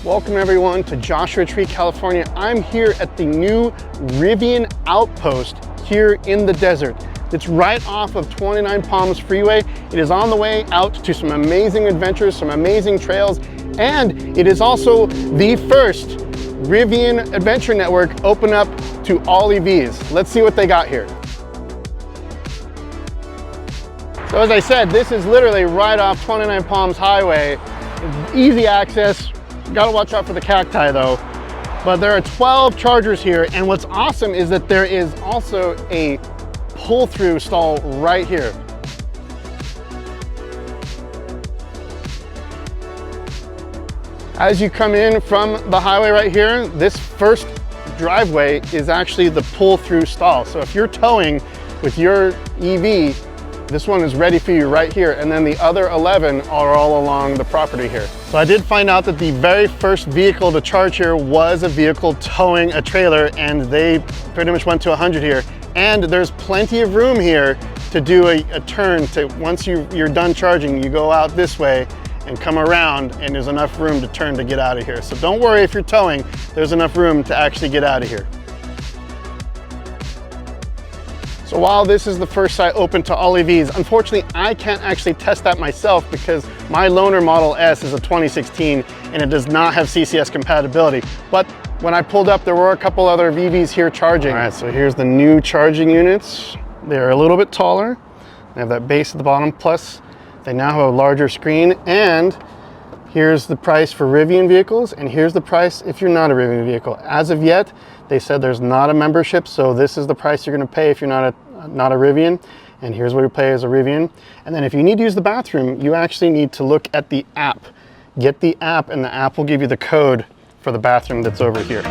Welcome everyone to Joshua Tree, California. I'm here at the new Rivian Outpost here in the desert. It's right off of 29 Palms Freeway. It is on the way out to some amazing adventures, some amazing trails, and it is also the first Rivian Adventure Network open up to all EVs. Let's see what they got here. So as I said, this is literally right off 29 Palms Highway. Easy access. Gotta watch out for the cacti though. But there are 12 chargers here, and what's awesome is that there is also a pull-through stall right here. As you come in from the highway right here, this first driveway is actually the pull-through stall. So if you're towing with your EV, this one is ready for you right here, and then the other 11 are all along the property here. So I did find out that the very first vehicle to charge here was a vehicle towing a trailer, and they pretty much went to 100 here. And there's plenty of room here to do a turn to, once you're done charging, you go out this way and come around, and there's enough room to turn to get out of here. So don't worry if you're towing, there's enough room to actually get out of here. So while this is the first site open to all EVs, unfortunately, I can't actually test that myself because my loaner Model S is a 2016 and it does not have CCS compatibility. But when I pulled up, there were a couple other EVs here charging. All right, so here's the new charging units. They're a little bit taller. They have that base at the bottom, plus they now have a larger screen. And here's the price for Rivian vehicles, and here's the price if you're not a Rivian vehicle. As of yet, they said there's not a membership, so this is the price you're gonna pay if you're not a Rivian, and here's what you pay as a Rivian. And then if you need to use the bathroom, you actually need to look at the app. Get the app, and the app will give you the code for the bathroom that's over here.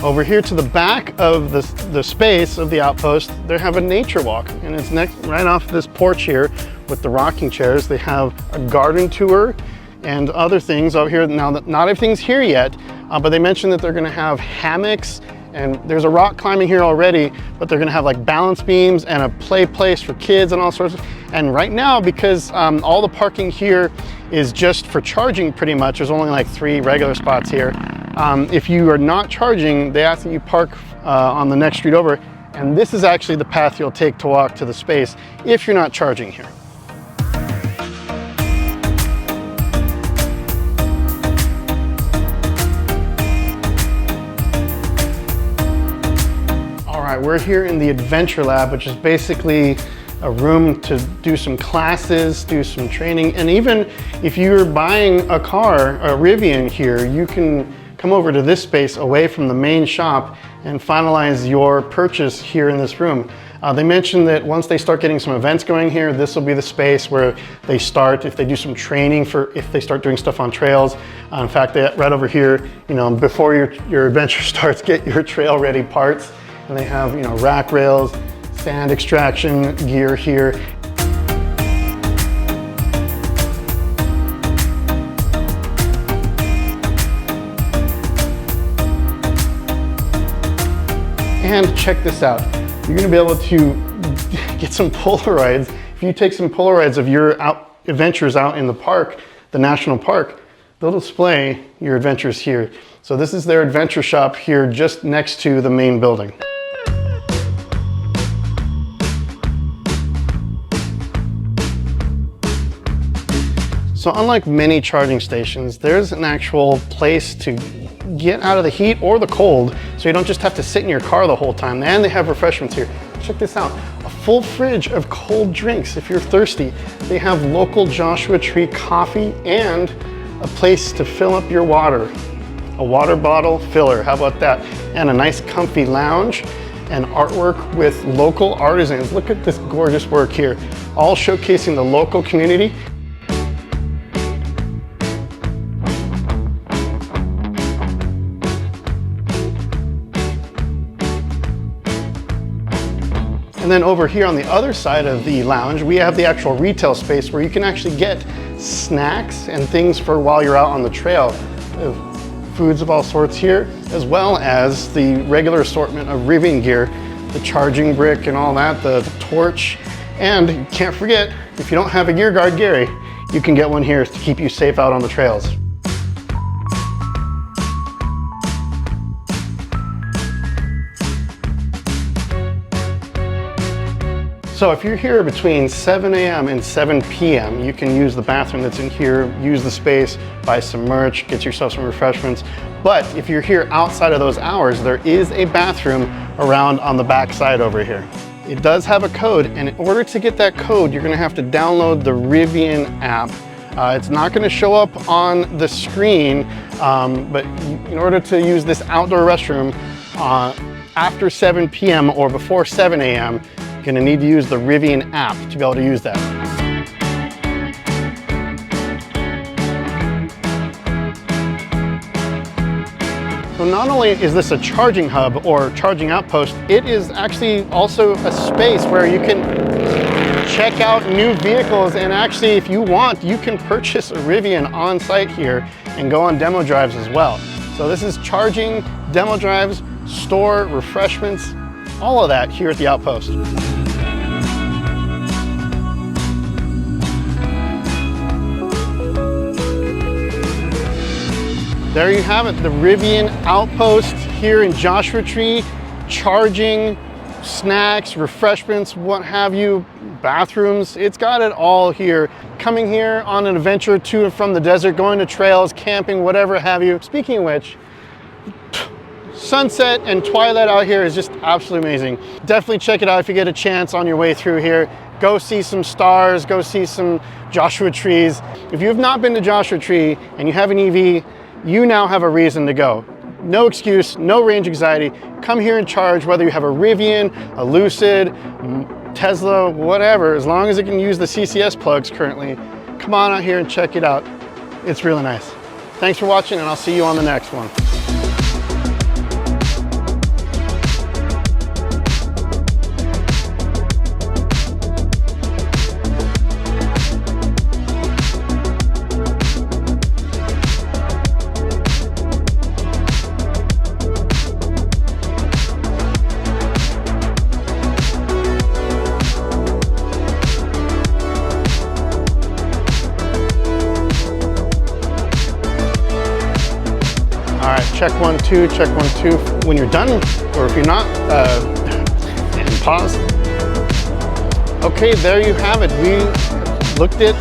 Over here to the back of the space of the outpost, they have a nature walk, and it's right off this porch here with the rocking chairs. They have a garden tour and other things over here. Now, not everything's here yet, but they mentioned that they're gonna have hammocks, and there's a rock climbing here already, but they're gonna have like balance beams and a play place for kids and all sorts of. And right now, because all the parking here is just for charging pretty much, there's only like 3 regular spots here. If you are not charging, they ask that you park on the next street over, and this is actually the path you'll take to walk to the space if you're not charging here. All right, we're here in the Adventure Lab, which is basically a room to do some classes, do some training, and even if you're buying a car, a Rivian here, you can come over to this space away from the main shop and finalize your purchase here in this room. They mentioned that once they start getting some events going here, this will be the space where they start, if they do some training for, if they start doing stuff on trails. In fact, right over here, before your adventure starts, get your trail ready parts. And they have, rack rails, sand extraction gear here. And check this out. You're gonna be able to get some Polaroids. If you take some Polaroids of your adventures out in the park, the national park, they'll display your adventures here. So this is their adventure shop here just next to the main building. So unlike many charging stations, there's an actual place to get out of the heat or the cold, so you don't just have to sit in your car the whole time. And they have refreshments here. Check this out, a full fridge of cold drinks if you're thirsty. They have local Joshua Tree coffee and a place to fill up your water. A water bottle filler, how about that? And a nice comfy lounge and artwork with local artisans. Look at this gorgeous work here, all showcasing the local community. And then over here on the other side of the lounge, we have the actual retail space where you can actually get snacks and things for while you're out on the trail. Foods of all sorts here, as well as the regular assortment of Rivian gear the charging brick and all that, the torch. And you can't forget, if you don't have a gear guard, Gary, you can get one here to keep you safe out on the trails. So if you're here between 7 a.m. and 7 p.m., you can use the bathroom that's in here, use the space, buy some merch, get yourself some refreshments. But if you're here outside of those hours, there is a bathroom around on the back side over here. It does have a code, and in order to get that code, you're gonna have to download the Rivian app. It's not gonna show up on the screen, but in order to use this outdoor restroom after 7 p.m. or before 7 a.m., you're gonna need to use the Rivian app to be able to use that. So not only is this a charging hub or charging outpost, it is actually also a space where you can check out new vehicles, and actually if you want, you can purchase a Rivian on site here and go on demo drives as well. So this is charging, demo drives, store, refreshments, all of that here at the outpost. There you have it, the Rivian Outpost here in Joshua Tree, charging, snacks, refreshments, what have you, bathrooms. It's got it all here. Coming here on an adventure to and from the desert, going to trails, camping, whatever have you. Speaking of which, sunset and twilight out here is just absolutely amazing. Definitely check it out if you get a chance on your way through here. Go see some stars, go see some Joshua Trees. If you have not been to Joshua Tree and you have an EV, you now have a reason to go. No excuse, no range anxiety. Come here and charge, whether you have a Rivian, a Lucid, Tesla, whatever, as long as it can use the CCS plugs currently. Come on out here and check it out. It's really nice. Thanks for watching, and I'll see you on the next one. Check 1, 2, check 1, 2 when you're done, or if you're not, and pause. Okay, there you have it. We looked at